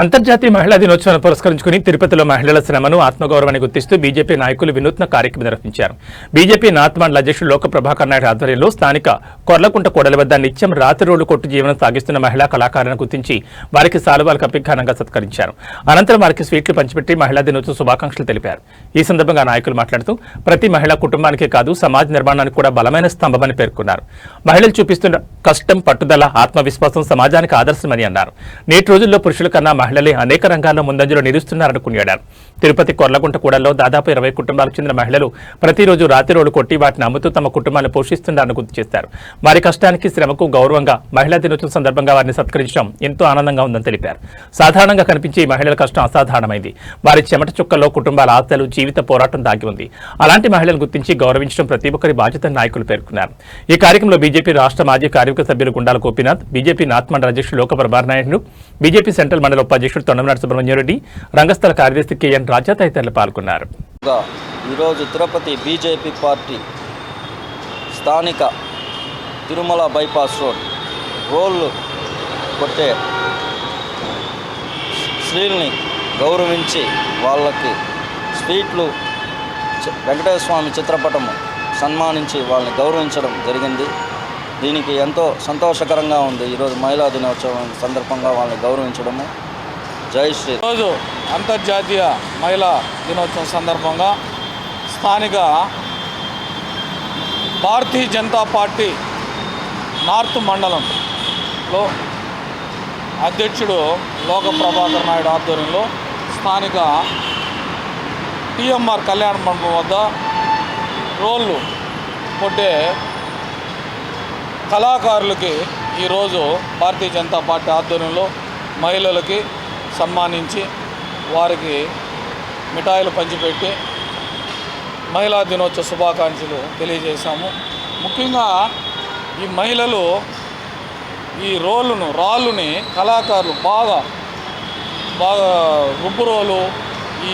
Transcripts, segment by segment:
అంతర్జాతీయ మహిళా దినోత్సవాన్ని పురస్కరించుకుని తిరుపతిలో మహిళల శ్రమను ఆత్మగౌరవాన్ని గుర్తిస్తూ బీజేపీ నాయకులు వినూత్న కార్యక్రమం నిర్వహించారు. బీజేపీ నార్త్ మండల అధ్యక్షుడు లోక ప్రభాకర్ నాయుడు ఆధ్వర్యంలో స్థానిక కొర్లకుంట కూడలి వద్ద నిత్యం రాత్రి రోడ్డు కొట్టు జీవనం సాగిస్తున్న మహిళా కళాకారులను గుర్తించి వారికి సాలువాలు కప్పి ఘనంగా సత్కరించారు. అనంతరం వారికి స్వీట్లు పంచిపెట్టి మహిళా దినోత్సవ శుభాకాంక్షలు తెలిపారు. ఈ సందర్భంగా నాయకులు మాట్లాడుతూ ప్రతి మహిళా కుటుంబానికే కాదు సమాజ నిర్మాణానికి కూడా బలమైన స్తంభమని పేర్కొన్నారు. మహిళలు చూపిస్తున్న కష్టం, పట్టుదల, ఆత్మవిశ్వాసం సమాజానికి ఆదర్శమని అన్నారు. నేటి రోజుల్లో పురుషుల కన్నా మహిళలే అనేక రంగాల్లో ముందంజలో నిలుస్తున్నారని కొనియాడారు. తిరుపతి కొర్లకుంట కూడల్లో దాదాపు 20 కుటుంబాలకు చెందిన మహిళలు ప్రతిరోజు రాత్రి రోడ్డు కొట్టి వాటిని అమ్ముతూ తమ కుటుంబాన్ని పోషిస్తున్నారని గుర్తు చేశారు. వారి కష్టానికి, శ్రమకు గౌరవంగా మహిళా దినోత్సవం సందర్భంగా వారిని సత్కరించడం ఎంతో ఆనందంగా ఉందని తెలిపారు. సాధారణంగా కనిపించే ఈ మహిళల కష్టం అసాధారణమైంది. వారి చెమట చుక్కల్లో కుటుంబాల ఆశలు, జీవిత పోరాటం దాగి ఉంది. అలాంటి మహిళలను గుర్తించి గౌరవించడం ప్రతి ఒక్కరి బాధ్యతని నాయకులు పేర్కొన్నారు. ఈ కార్యక్రమంలో బీజేపీ రాష్ట్ర మాజీ కార్యవర్గ సభ్యులు గుండాల గోపీనాథ్, బీజేపీ నార్త్ మండల అధ్యక్షుడు లోక ప్రభాకర్ నాయుడు, బీజేపీ సెంట్రల్ మండల ఉపాధ్యక్షుడు తొండమనాటి సుబ్రహ్మణ్యారెడ్డి, రంగస్థల కార్యదర్శి కేఎన్ రాజా తదితరులు పాల్గొన్నారు. ఈరోజు తిరుపతి బీజేపీ పార్టీ స్థానిక తిరుమల బైపాస్ రోడ్లు కొట్టే స్త్రీల్ని గౌరవించి వాళ్ళకి స్వీట్లు, వెంకటేశ్వర స్వామి చిత్రపటము సన్మానించి వాళ్ళని గౌరవించడం జరిగింది. దీనికి ఎంతో సంతోషకరంగా ఉంది. ఈరోజు మహిళా దినోత్సవం సందర్భంగా వాళ్ళని గౌరవించడము. జై శ్రీ. ఈరోజు అంతర్జాతీయ మహిళా దినోత్సవం సందర్భంగా స్థానిక భారతీయ జనతా పార్టీ నార్త్ మండలంలో అధ్యక్షుడు లోక ప్రభాకర్ నాయుడు ఆధ్వర్యంలో స్థానిక టీఎంఆర్ కళ్యాణ మండపం వద్ద రోళ్ళు కొట్టే కళాకారులకి ఈరోజు భారతీయ జనతా పార్టీ ఆధ్వర్యంలో మహిళలకి సన్మానించి వారికి మిఠాయిలు పంచిపెట్టి మహిళా దినోత్సవ శుభాకాంక్షలు తెలియజేశాము. ముఖ్యంగా ఈ మహిళలు ఈ రాళ్ళుని కళాకారులు బాగా రుబ్బు రోలు,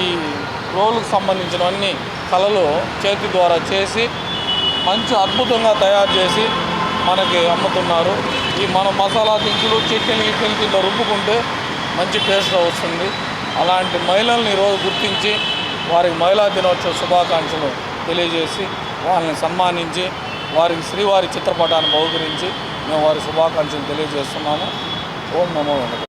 ఈ రోలుకు సంబంధించినవన్నీ కళలు చేతి ద్వారా చేసి మంచి అద్భుతంగా తయారు చేసి మనకి అమ్ముతున్నారు. ఈ మన మసాలా దింకులు, చట్నీలు దీంట్లో రుబ్బుకుంటే మంచి టేస్ట్ వస్తుంది. అలాంటి మహిళల్ని ఈరోజు గుర్తించి వారికి మహిళా దినోత్సవ శుభాకాంక్షలు తెలియజేసి వాళ్ళని సన్మానించి వారికి శ్రీవారి చిత్రపటాన్ని బహుకరించి మేము వారి శుభాకాంక్షలు తెలియజేస్తున్నాము. ఓం నమో వెంకటేశ్వరాయ.